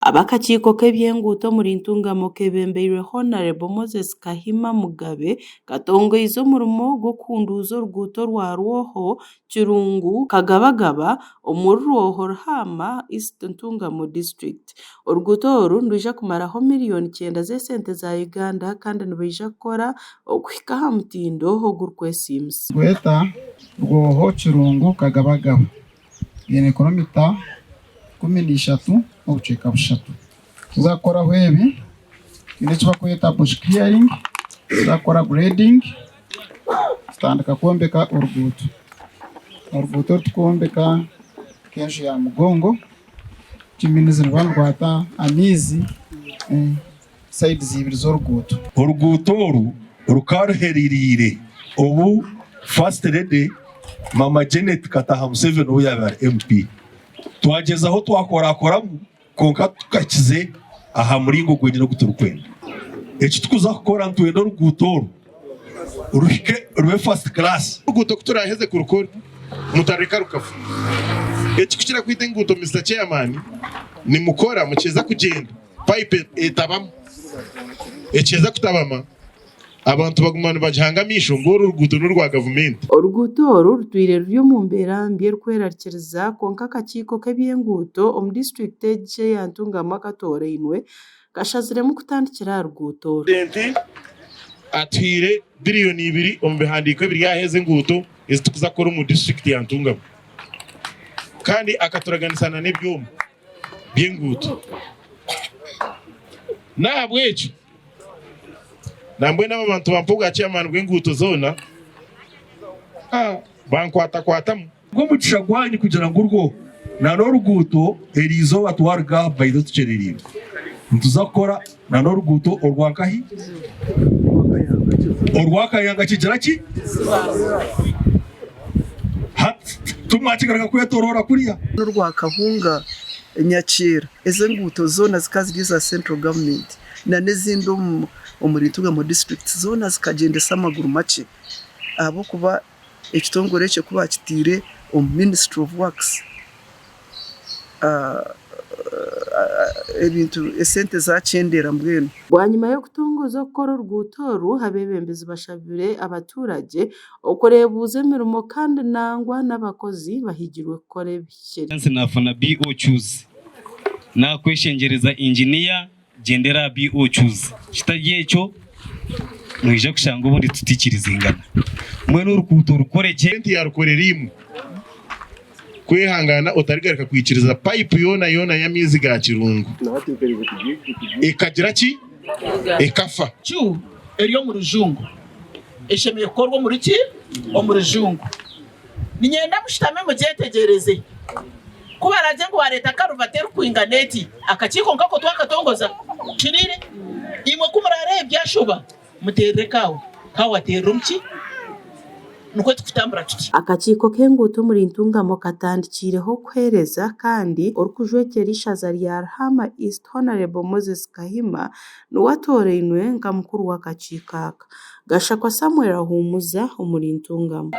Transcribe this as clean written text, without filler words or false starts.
Abakakiiko k'ebyenguuto muri ntungamo kebembeirwe Honorable Moses Kahima Mugabe katongoize omurimo gw'okunduuza oruguuto rwa Rwoho Kirungu Kagabagaba omuri Rwoho Ruhama East Ntungamo District. Oruguuto oru nirwija kumaraho miliyoni 9 z'esente za Uganda kandi nibaija kukora okuhika aha mutindo ogurikwesiimisa. Gweta Rwoho Kirungu Kagabagaba yene kilomita 13 obucweka bushatu. Tuzakoraho ebi kine kibakweta bush clearing, tuzakora grading, tutandika kwombeka oruguuto tukombeka kenshi ya mugongo kiminizi rwata amizi side zibiri z'oruguuto. Oruguuto oru rukaruheririre obu first lady Mama Janet Kataha Museveni obu yaba MP twagezaho twakorakoramu konka tukakize aha muringo gwenyine guturukwenda eki tukuza kukora ntwenda oruguuto oru ruhike rube first class. Oruguuto kuturaheze kurukora mutareka rukafu eki kukira kwita enguuto Mr. Chairman nimukora mukiza kugenda pipe etabama ekiza kutabama abantu bagumana bajihangamisho ngo oruguuto n'urwa government. Oruguuto oru rutwire ruri omu mbeera mbi erikwerariikiriza konka akakiiko k'ebyenguuto omu district egi ya Ntungamo akatoreirwe kashaziremu kutandikira aha ruguuto oru. Atwire biliyoni 2 omu bihandiiko ebiri aheza enguuto ezitukuza kukora omu district ya Ntungamo kandi akaturaganisana n'ebyoma by'enguuto nahabwekyo nambwe n'abantu bampuga chairman bw'enguuto zona bankwatakwatamu Gw'omugisha gwanyu kugira ngo urwo na n'oruguuto eriizo batwarga baide tukyereriire ntuza kukora na n'oruguuto orwankahi orwakayanga kigira ki tumwakigaraka kwetorora kuriya n'orwa Kahunga Nyakira ezo enguuto zona zikaziri za central government na n'ezindi omuri Ntungamo district zona zikagendesa amaguru make abo kuba ekitongore ekyo kuba kitire omu Ministry of Works ebintu esente zakyendera mbwenu. Bwanyuma y'okutongoza okukora oruguuto oru abebembezi bashabire abaturage okureebuuza emirimo kandi nangwa n'abakozi bahigirwe kukora ebikiri. Nafuna BO choose nakweshengereza engineer gendera BO choose kitari ekyo mwije kushanga ubundi tutikirizingana mwene oruguuto rukoreke yarukorerimu kwehangana otarigarika kwikiriza pipe yona y'amizi ga Kirungu ekagira ki ekafa cyu eriyo mu Rujungu eshemeye korwa muri ki omu Rujungu ninyenda mushitame mugyetegereze kubera je ngo wareta karuvatera kwinganeti akakiiko nkako twakatongoza kirire imwe kumurare byashuba muterere kawo kawaterera umki nuko tukutambura tuti. Akakiiko k'enguuto muri Ntungamo katandikireho kuhereza kandi orukujwekera ishaza rya Ruhama East Honorable Moses Kahima niwatoreirwe nka mukuru w'akakiiko aka. Gashakwa Samuel Ahumuza omuri Ntungamo.